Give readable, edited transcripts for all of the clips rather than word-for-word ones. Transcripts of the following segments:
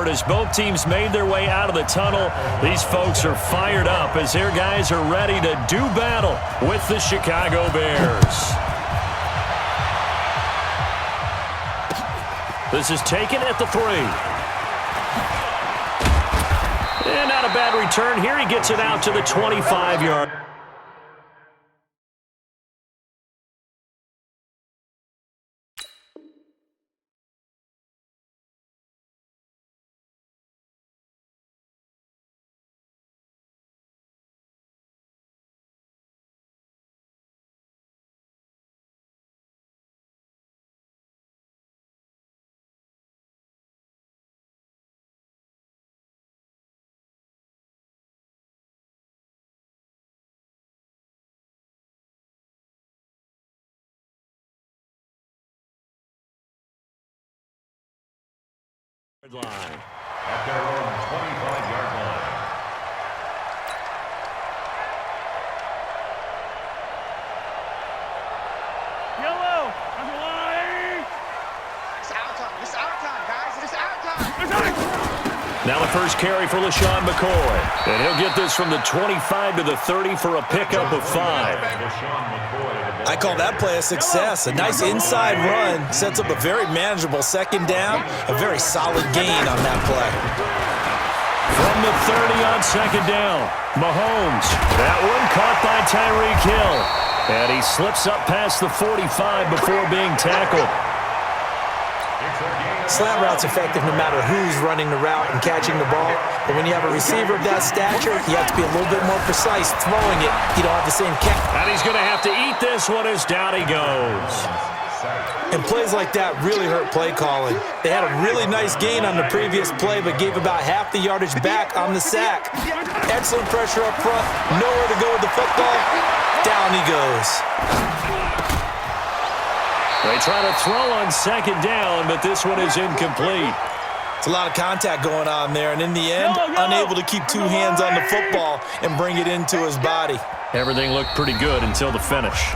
scored as both teams made their way out of the tunnel. These folks are fired up as their guys are ready to do battle with the Chicago Bears. This is taken at the 3. And not a bad return here. He gets it out to the 25-yard. Line. At their own 25-yard line. Yellow, on the line. It's our time. It's our time, guys. It's our time. Now the first carry for LaShawn McCoy. And he'll get this from the 25 to the 30 for a pickup of 5. I call that play a success. A nice inside run sets up a very manageable second down. A very solid gain on that play. From the 30 on second down, Mahomes. That one caught by Tyreek Hill. And he slips up past the 45 before being tackled. Slant route's effective no matter who's running the route and catching the ball. But when you have a receiver of that stature, you have to be a little bit more precise throwing it. You don't have the same catch. And he's going to have to eat this one as down he goes. And plays like that really hurt play calling. They had a really nice gain on the previous play, but gave about half the yardage back on the sack. Excellent pressure up front. Nowhere to go with the football. Down he goes. They try to throw on second down, but this one is incomplete. It's a lot of contact going on there, and in the end, unable to keep two hands on the football and bring it into his body. Everything looked pretty good until the finish.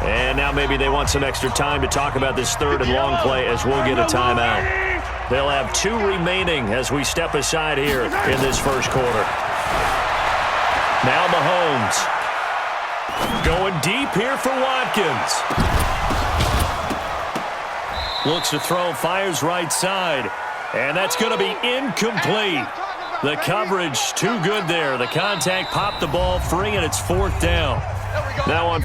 And now maybe they want some extra time to talk about this third and long play as we'll get a timeout. They'll have 2 remaining as we step aside here in this first quarter. Now Mahomes. Going deep here for Watkins. Looks to throw, fires right side. And that's going to be incomplete. The coverage too good there. The contact popped the ball free, and it's 4th down. Now on.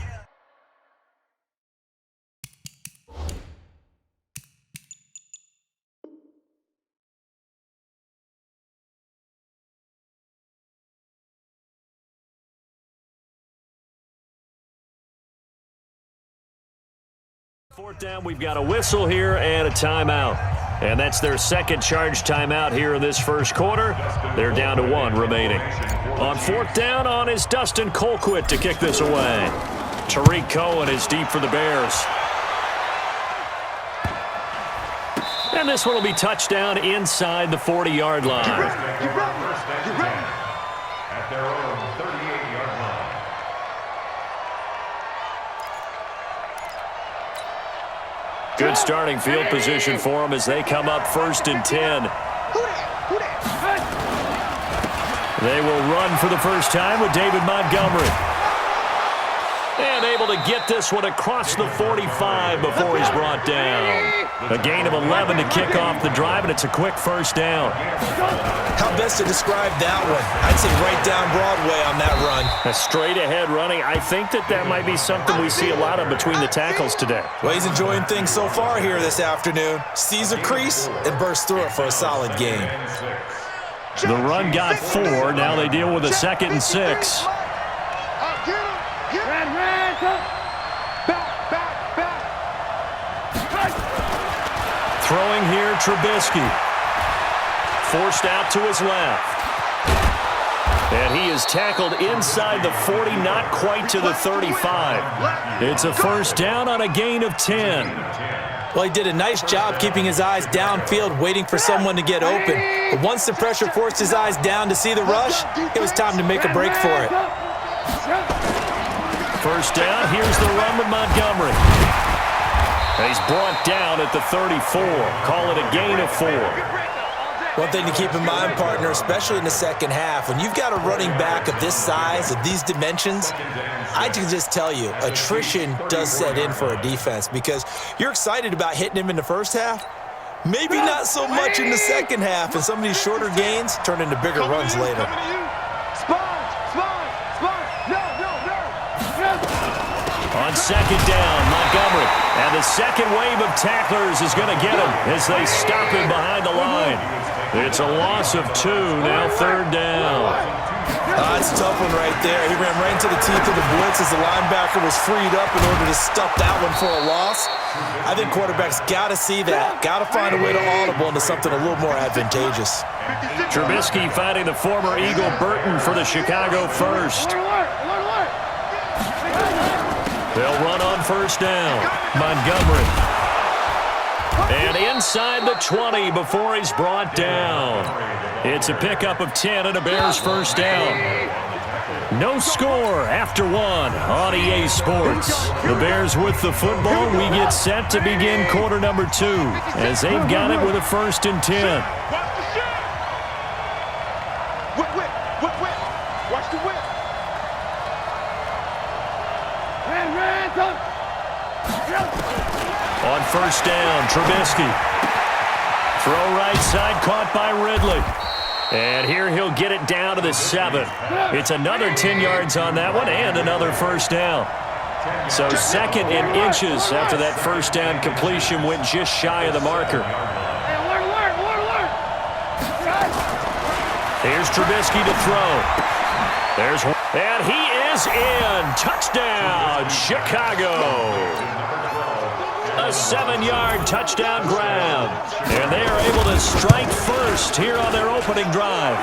Fourth down, we've got a whistle here and a timeout. And that's their second charge timeout here in this first quarter. They're down to 1 remaining. On 4th down, on is Dustin Colquitt to kick this away. Tariq Cohen is deep for the Bears. And this one will be touchdown inside the 40-yard line. At their own 38-yard line. Good starting field position for them as they come up 1st and 10. They will run for the first time with David Montgomery. And able to get this one across the 45 before he's brought down. A gain of 11 to kick off the drive, and it's a quick first down. How best to describe that one? I'd say right down Broadway on that run. A straight-ahead running. I think that might be something we see a lot of between the tackles today. Well, he's enjoying things so far here this afternoon. Sees a crease and bursts through it for a solid gain. The run got 4. Now they deal with a 2nd and 6. Throwing here, Trubisky. Forced out to his left. And he is tackled inside the 40, not quite to the 35. It's a first down on a gain of 10. Well, he did a nice job keeping his eyes downfield, waiting for someone to get open. But once the pressure forced his eyes down to see the rush, it was time to make a break for it. First down, here's the run with Montgomery. And he's brought down at the 34. Call it a gain of 4. One thing to keep in mind, partner, especially in the second half, when you've got a running back of this size, of these dimensions, I can just tell you, attrition does set in for a defense because you're excited about hitting him in the first half. Maybe not so much in the second half, and some of these shorter gains turn into bigger runs later. On second down, Montgomery. And the second wave of tacklers is going to get him as they stop him behind the line. It's a loss of 2, now third down. That's a tough one right there. He ran right into the teeth of the blitz as the linebacker was freed up in order to stuff that one for a loss. I think quarterbacks got to see that, got to find a way to audible into something a little more advantageous. Trubisky finding the former Eagle Burton for the Chicago first. They'll run on first down. Montgomery. And inside the 20 before he's brought down. It's a pickup of 10 and a Bears first down. No score after 1 on EA Sports. The Bears with the football. We get set to begin quarter number 2 as they've got it with a 1st and 10. Watch the whip. On first down, Trubisky. Throw right side, caught by Ridley. And here he'll get it down to the 7. It's another 10 yards on that one and another first down. So second in inches after that first down completion went just shy of the marker. Here's Trubisky to throw. And he is in. Touchdown, Chicago. A 7-yard touchdown grab. And they are able to strike first here on their opening drive.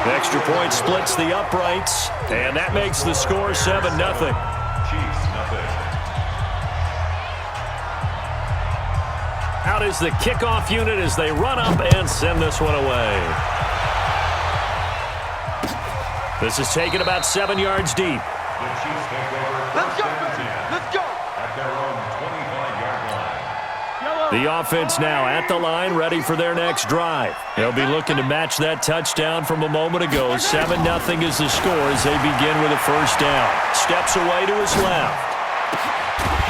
Extra point splits the uprights, and that makes the score 7-0. Chiefs, nothing. Out is the kickoff unit as they run up and send this one away. This is taken about 7 yards deep. The Chiefs take over. Let's go, baby. Let's go. At their own 25-yard line. The offense now at the line, ready for their next drive. They'll be looking to match that touchdown from a moment ago. 7-0 is the score as they begin with a first down. Steps away to his left.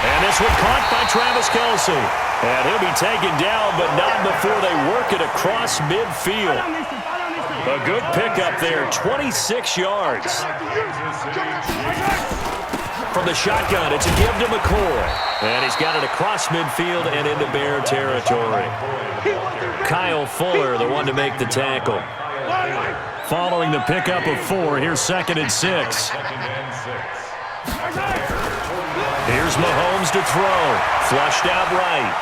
And this one caught by Travis Kelce. And he'll be taken down, but not before they work it across midfield. A good pickup there, 26 yards. From the shotgun, it's a give to McCoy. And he's got it across midfield and into Bear territory. Kyle Fuller, the one to make the tackle. Following the pickup of 4, here's 2nd and 6. Here's Mahomes to throw. Flushed out right.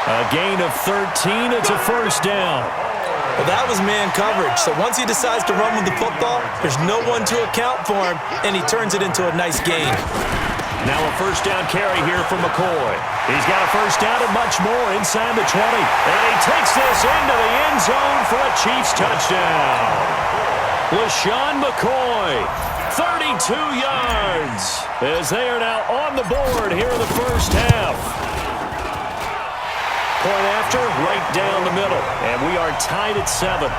A gain of 13. It's a first down. Well, that was man coverage. So once he decides to run with the football, there's no one to account for him, and he turns it into a nice gain. Now a first down carry here from McCoy. He's got a first down and much more inside the 20. And he takes this into the end zone for a Chiefs touchdown. LaShawn McCoy, 32 yards, as they are now on the board here in the first half. Point after, right down the middle. And we are tied at 7.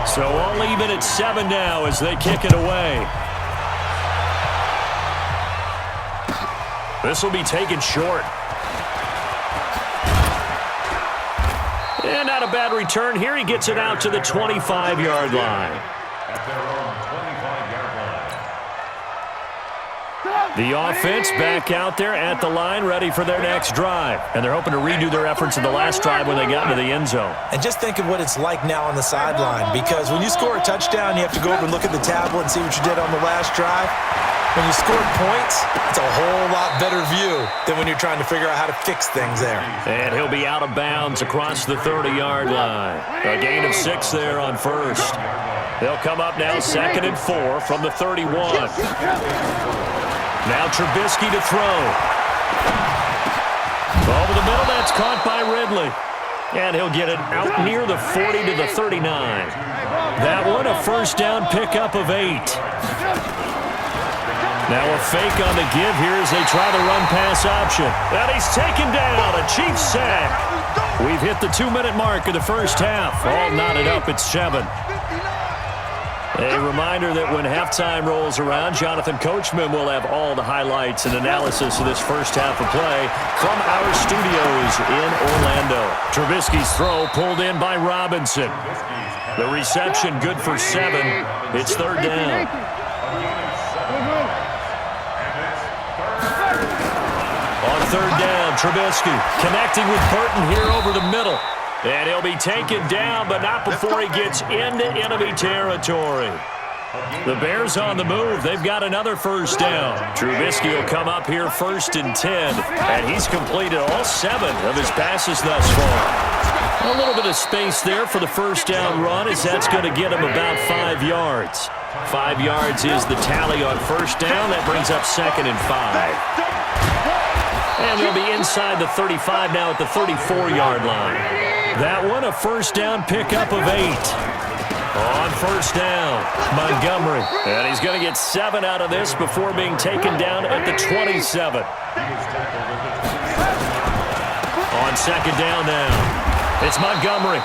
So all even at 7 now as they kick it away. This will be taken short. And not a bad return here. He gets it out to the 25-yard line. At their own 25-yard line. The offense back out there at the line, ready for their next drive. And they're hoping to redo their efforts in the last drive when they got into the end zone. And just think of what it's like now on the sideline, because when you score a touchdown, you have to go over and look at the tablet and see what you did on the last drive. When you scored points, it's a whole lot better view than when you're trying to figure out how to fix things there. And he'll be out of bounds across the 30-yard line. A gain of 6 there on first. They'll come up now 2nd and 4 from the 31. Now Trubisky to throw. Over the middle, that's caught by Ridley. And he'll get it out near the 40 to the 39. That one a first down pickup of 8. Now a fake on the give here as they try the run-pass option. And he's taken down, a Chiefs sack. We've hit the 2-minute mark of the first half. All knotted up at 7. A reminder that when halftime rolls around, Jonathan Coachman will have all the highlights and analysis of this first half of play from our studios in Orlando. Trubisky's throw pulled in by Robinson. The reception good for 7. It's third down. On third down, Trubisky connecting with Burton here over the middle. And he'll be taken down, but not before he gets into enemy territory. The Bears on the move. They've got another first down. Trubisky will come up here first and 10, and he's completed all 7 of his passes thus far. A little bit of space there for the first down run, as that's going to get him about 5 yards. 5 yards is the tally on first down. That brings up 2nd and 5. And they'll be inside the 35 now at the 34-yard line. That one, a first down pickup of 8. On first down, Montgomery. And he's going to get 7 out of this before being taken down at the 27. On second down now, it's Montgomery.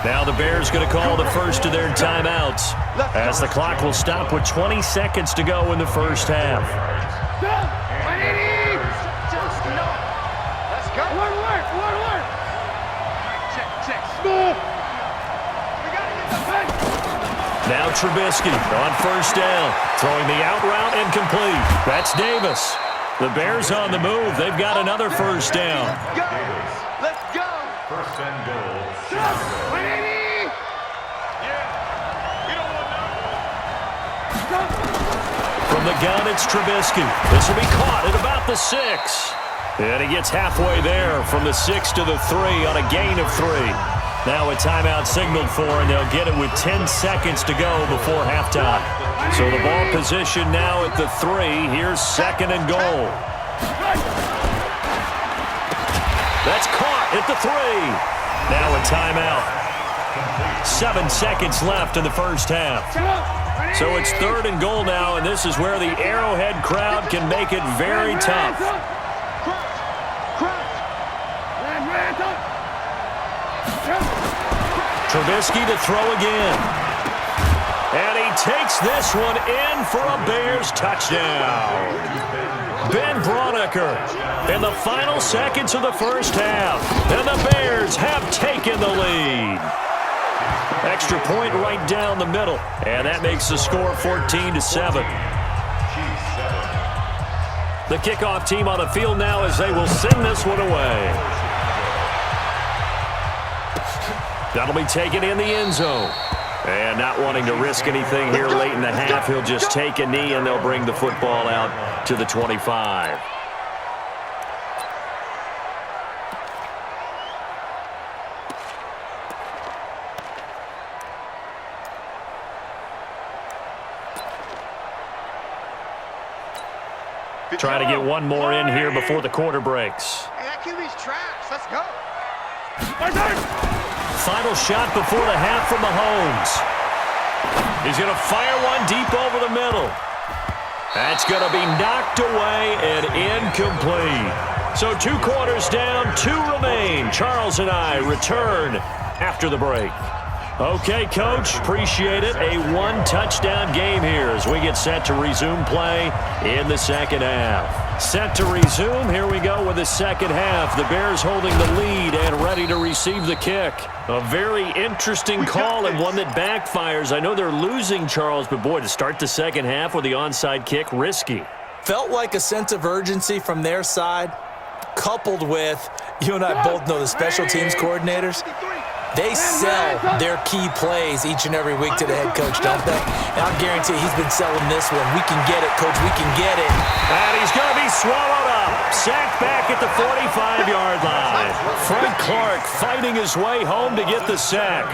Now the Bears going to call the first of their timeouts as the clock will stop with 20 seconds to go in the first half. Now Trubisky on first down, throwing the out route incomplete. That's Davis. The Bears on the move. They've got another first down. Let's go. First and goal. From the gun, it's Trubisky. This will be caught at about the 6. And he gets halfway there from the 6 to the 3 on a gain of 3. Now a timeout signaled for, and they'll get it with 10 seconds to go before halftime. So the ball position now at the 3. Here's 2nd and goal. That's caught at the 3. Now a timeout. 7 seconds left in the first half. So it's 3rd and goal now, and this is where the Arrowhead crowd can make it very tough. Trubisky to throw again. And he takes this one in for a Bears touchdown. Ben Braunecker in the final seconds of the first half. And the Bears have taken the lead. Extra point right down the middle. And that makes the score 14-7. The kickoff team on the field now as they will send this one away. That'll be taken in the end zone. And not wanting to risk anything here late in the half, he'll just take a knee and they'll bring the football out to the 25. Trying to get one more in here before the quarter breaks. Hey, that QB's trash. Let's go. Final shot before the half from Mahomes. He's going to fire one deep over the middle. That's going to be knocked away and incomplete. So 2 quarters down, 2 remain. Charles and I return after the break. Okay, Coach, appreciate it. A 1-touchdown game here as we get set to resume play in the second half. Set to resume. Here we go with the second half. The Bears holding the lead and ready to receive the kick. A very interesting call and one that backfires. I know they're losing, Charles, but boy, to start the second half with the onside kick, risky. Felt like a sense of urgency from their side, coupled with, you and I both know the special teams coordinators. They sell their key plays each and every week to the head coach, don't they? And I'll guarantee he's been selling this one. We can get it, Coach. We can get it. And he's going to be swallowed up. Sacked back at the 45-yard line. Frank Clark fighting his way home to get the sack.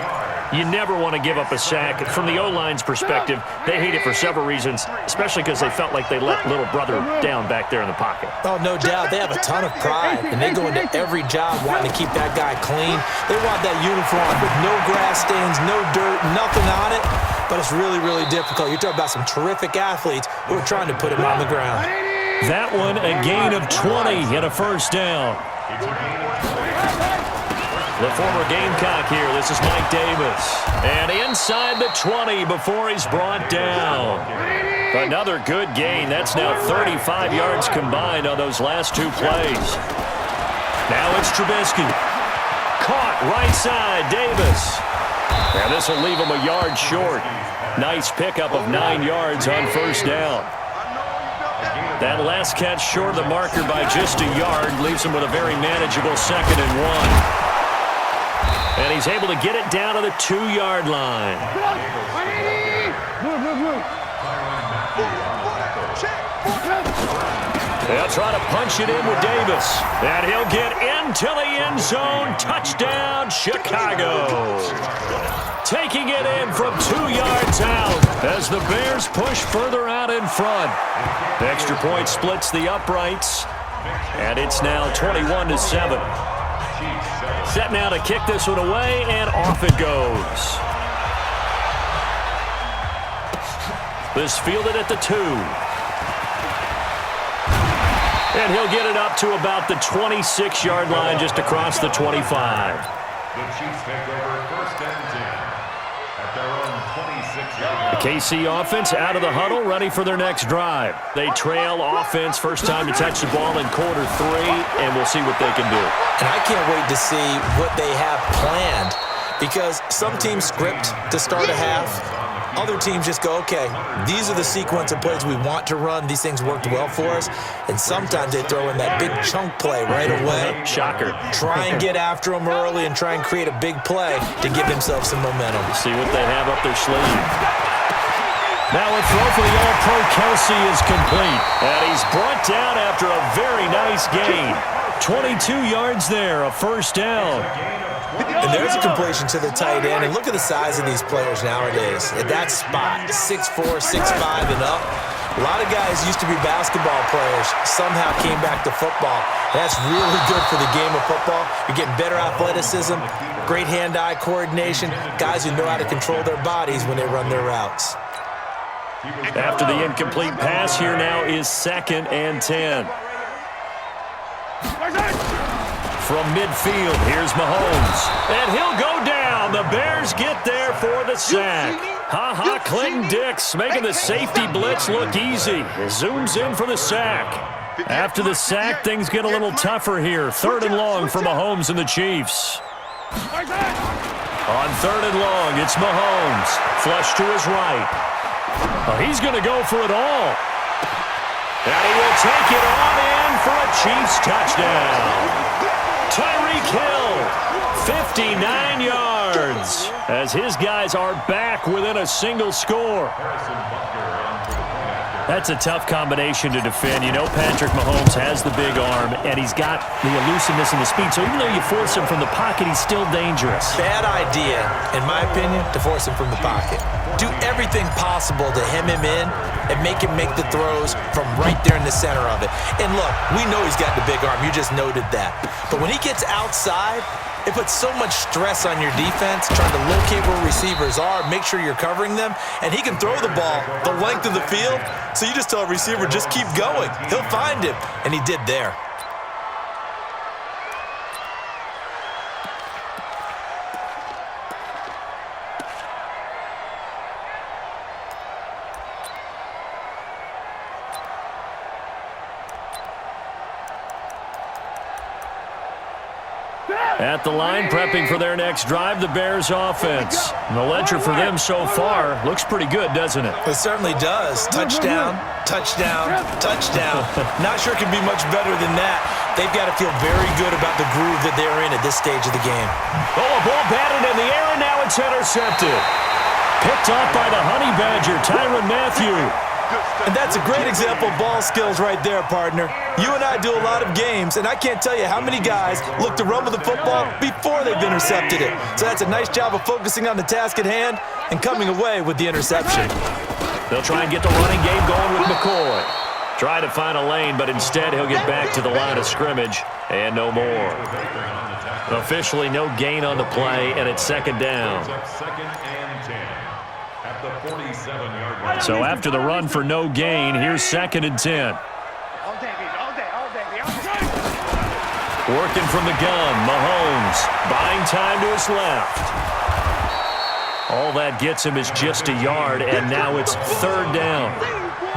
You never want to give up a sack. From the O-line's perspective, they hate it for several reasons, especially because they felt like they let little brother down back there in the pocket. Oh, no doubt. They have a ton of pride, and they go into every job wanting to keep that guy clean. They want that uniform with no grass stains, no dirt, nothing on it. but it's really, really difficult. You're talking about some terrific athletes who are trying to put him on the ground. That one, a gain of 20 and a first down. The former Gamecock here. This is Mike Davis. And inside the 20 before he's brought down. Another good gain. That's now 35 yards combined on those last two plays. Now it's Trubisky. Caught right side, Davis. And this will leave him a yard short. Nice pickup of 9 yards on first down. That last catch short of the marker by just a yard leaves him with a very manageable 2nd and 1. And he's able to get it down to the 2-yard line. They'll try to punch it in with Davis. And he'll get into the end zone. Touchdown, Chicago. Taking it in from 2 yards out as the Bears push further out in front. The extra point splits the uprights. And it's now 21-7. Set now to kick this one away, and off it goes. This fielded at the 2. And he'll get it up to about the 26-yard line, just across the 25. The Chiefs take over 1st and 10 at their own 26-yard line. The KC offense out of the huddle, ready for their next drive. They trail offense, first time to touch the ball in quarter 3, and we'll see what they can do. And I can't wait to see what they have planned, because some teams script to start a half. Other teams just go, okay, these are the sequence of plays we want to run. These things worked well for us. And sometimes they throw in that big chunk play right away. Shocker. Try and get after them early and try and create a big play to give themselves some momentum. See what they have up their sleeve. Now a throw for the All-Pro Kelsey is complete. And he's brought down after a very nice gain. 22 yards there, a first down. And there's a completion to the tight end. And look at the size of these players nowadays. At that spot, 6'4", 6'5", and up. A lot of guys used to be basketball players, somehow came back to football. That's really good for the game of football. You're getting better athleticism, great hand-eye coordination, guys who know how to control their bodies when they run their routes. After the incomplete pass, here now is 2nd and 10. From midfield, here's Mahomes. And he'll go down. The Bears get there for the sack. Ha-ha, Clinton Dix making the safety blitz look easy. Zooms in for the sack. After the sack, things get a little tougher here. 3rd and long for Mahomes and the Chiefs. On 3rd and long, it's Mahomes. Flush to his right. Oh, he's going to go for it all. And he will take it on in for a Chiefs touchdown. Tyreek Hill, 59 yards, as his guys are back within a single score. That's a tough combination to defend. You know Patrick Mahomes has the big arm, and he's got the elusiveness and the speed. So even though you force him from the pocket, he's still dangerous. Bad idea, in my opinion, to force him from the pocket. Do everything possible to hem him in and make him make the throws from right there in the center of it. And look, we know he's got the big arm. You just noted that. But when he gets outside, it puts so much stress on your defense, trying to locate where receivers are, make sure you're covering them, and he can throw the ball the length of the field, so you just tell a receiver, just keep going. He'll find him, and he did there. At the line, prepping for their next drive, the Bears offense. And the ledger for them so far looks pretty good, doesn't it? It certainly does. Touchdown, touchdown, touchdown. Not sure it can be much better than that. They've got to feel very good about the groove that they're in at this stage of the game. Oh, a ball batted in the air, and now it's intercepted. Picked off by the Honey Badger, Tyrann Mathieu. And that's a great example of ball skills right there, partner. You and I do a lot of games, and I can't tell you how many guys look to run with the football before they've intercepted it. So that's a nice job of focusing on the task at hand and coming away with the interception. They'll try and get the running game going with McCoy. Try to find a lane, but instead he'll get back to the line of scrimmage and no more. Officially no gain on the play, and it's 2nd down. 2nd and 10. At the 47-yard line. So after the run for no gain, here's 2nd and 10. All day, baby, all day, all day, baby, all day. Working from the gun, Mahomes buying time to his left. All that gets him is just a yard, and now it's 3rd down.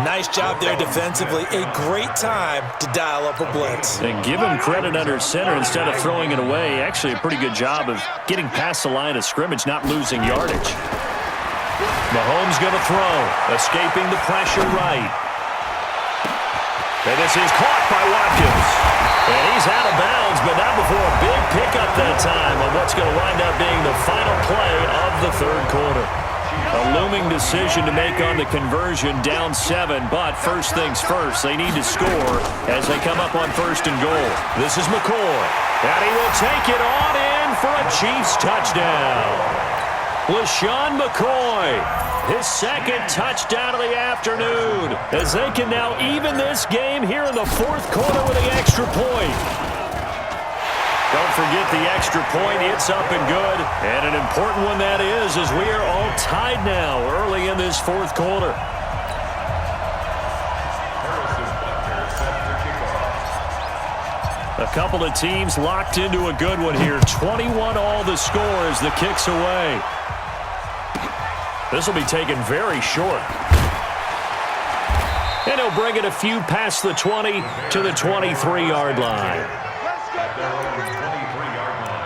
Nice job there defensively. A great time to dial up a blitz. And give him credit under center instead of throwing it away. Actually, a pretty good job of getting past the line of scrimmage, not losing yardage. Mahomes going to throw, escaping the pressure right. And this is caught by Watkins. And he's out of bounds, but not before a big pickup that time on what's going to wind up being the final play of the 3rd quarter. A looming decision to make on the conversion, down 7, but first things first, they need to score as they come up on 1st and goal. This is McCoy, and he will take it on in for a Chiefs touchdown. LaShawn McCoy, his 2nd touchdown of the afternoon, as they can now even this game here in the 4th quarter with the extra point. Don't forget the extra point. It's up and good. And an important one that is, as we are all tied now early in this 4th quarter. A couple of teams locked into a good one here. 21 all the score as the kick's away. This will be taken very short. And he'll bring it a few past the 20 to the 23-yard line. At their own 23-yard line.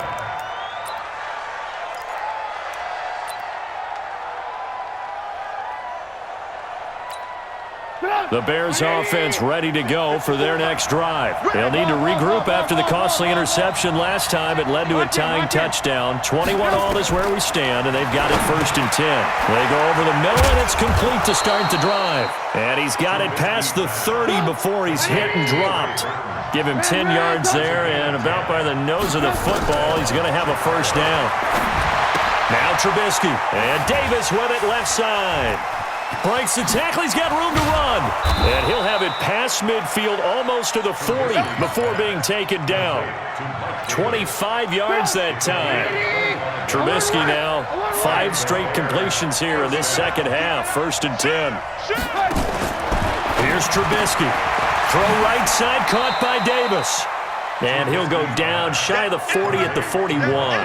The Bears offense ready to go for their next drive. They'll need to regroup after the costly interception last time. It led to a tying touchdown. 21 all is where we stand, and they've got it 1st and 10. They go over the middle, and it's complete to start the drive. And he's got it past the 30 before he's hit and dropped. Give him 10 yards there, and about by the nose of the football, he's going to have a 1st down. Now Trubisky, and Davis with it left side. Breaks the tackle, he's got room to run. And he'll have it past midfield almost to the 40 before being taken down. 25 yards that time. Trubisky now, 5 straight completions here in this 2nd half. 1st and 10. Here's Trubisky. Throw right side, caught by Davis. And he'll go down shy of the 40 at the 41.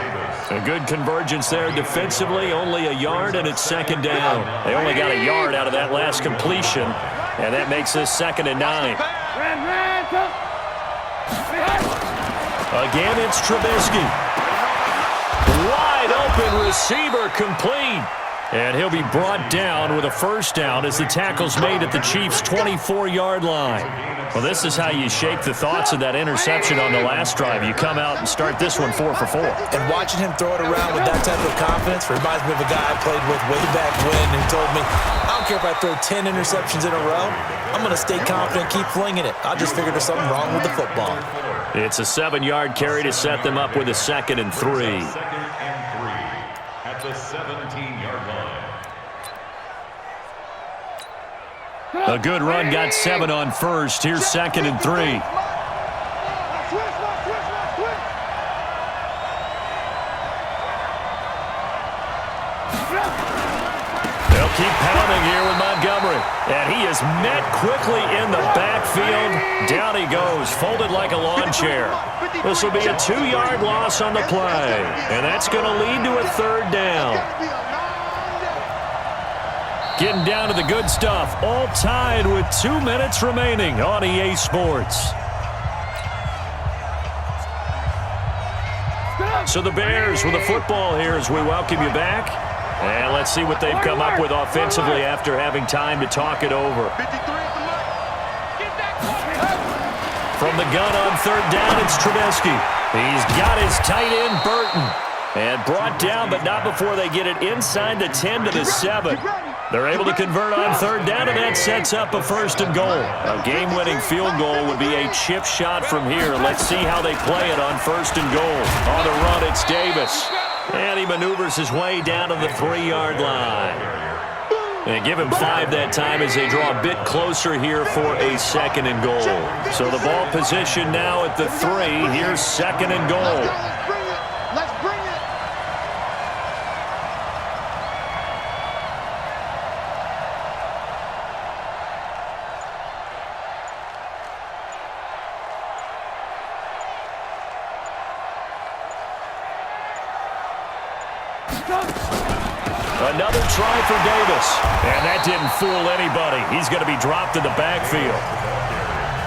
A good convergence there defensively, only a yard, and it's 2nd down. They only got a yard out of that last completion, and that makes this 2nd and 9. Again, it's Trubisky. Wide open receiver complete. And he'll be brought down with a 1st down as the tackle's made at the Chiefs' 24-yard line. Well, this is how you shape the thoughts of that interception on the last drive. You come out and start this one 4 for 4. And watching him throw it around with that type of confidence reminds me of a guy I played with way back when who told me, I don't care if I throw 10 interceptions in a row. I'm going to stay confident and keep flinging it. I just figured there's something wrong with the football. It's a 7-yard carry to set them up with a 2nd and 3. 2nd and 3 at the 17-yard line. A good run, got 7 on 1st. Here's 2nd and 3. They'll keep pounding here with Montgomery. And he is met quickly in the backfield. Down he goes, folded like a lawn chair. This will be a 2-yard loss on the play. And that's going to lead to a 3rd down. Getting down to the good stuff, all tied with 2 minutes remaining on EA Sports. So the Bears with the football here as we welcome you back. And let's see what they've come up with offensively after having time to talk it over. From the gun on 3rd down, it's Trubisky. He's got his tight end, Burton. And brought down, but not before they get it inside the 10 to the 7. They're able to convert on 3rd down, and that sets up a 1st and goal. A game-winning field goal would be a chip shot from here. Let's see how they play it on 1st and goal. On the run, it's Davis. And he maneuvers his way down to the 3-yard line. And give him 5 that time as they draw a bit closer here for a 2nd and goal. So the ball position now at the 3. Here's 2nd and goal. Another try for Davis. And that didn't fool anybody. He's going to be dropped in the backfield.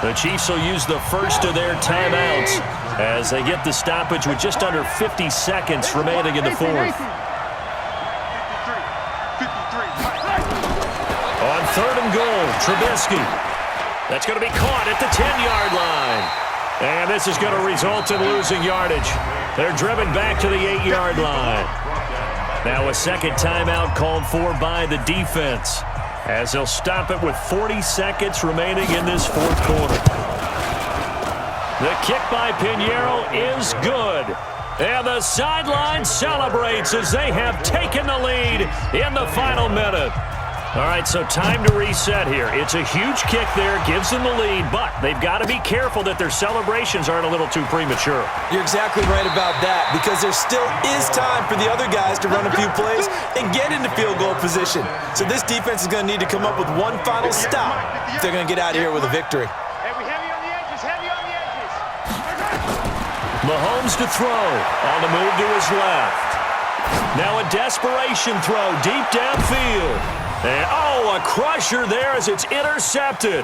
The Chiefs will use the first of their timeouts as they get the stoppage with just under 50 seconds remaining in the fourth. On 3rd and goal, Trubisky. That's going to be caught at the 10-yard line. And this is going to result in losing yardage. They're driven back to the 8-yard line. Now a second timeout called for by the defense as they'll stop it with 40 seconds remaining in this fourth quarter. The kick by Pinheiro is good. And the sideline celebrates as they have taken the lead in the final minute. All right, so time to reset here. It's a huge kick there, gives them the lead, but they've got to be careful that their celebrations aren't a little too premature. You're exactly right about that, because there still is time for the other guys to run a few plays and get into field goal position. So this defense is going to need to come up with one final stop if they're going to get out of here with a victory. Heavy on the edges, heavy on the edges. Mahomes to throw, on the move to his left. Now a desperation throw deep downfield. And, a crusher there as it's intercepted.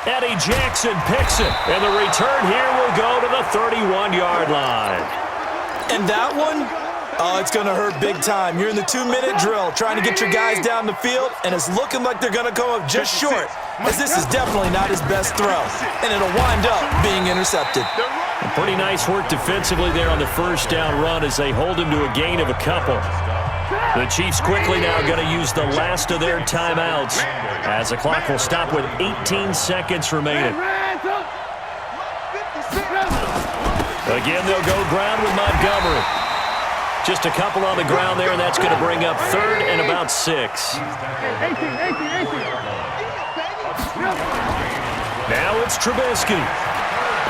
Eddie Jackson picks it, and the return here will go to the 31-yard line. And that one, it's going to hurt big time. You're in the 2-minute drill trying to get your guys down the field, and it's looking like they're going to come up just short, as this is definitely not his best throw, and it'll wind up being intercepted. Pretty nice work defensively there on the first down run as they hold him to a gain of a couple. The Chiefs quickly now going to use the last of their timeouts as the clock will stop with 18 seconds remaining. Again, they'll go ground with Montgomery. Just a couple on the ground there, and that's going to bring up 3rd and about 6. Now it's Trubisky.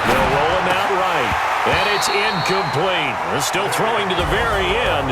They'll roll him out right, and it's incomplete. They're still throwing to the very end.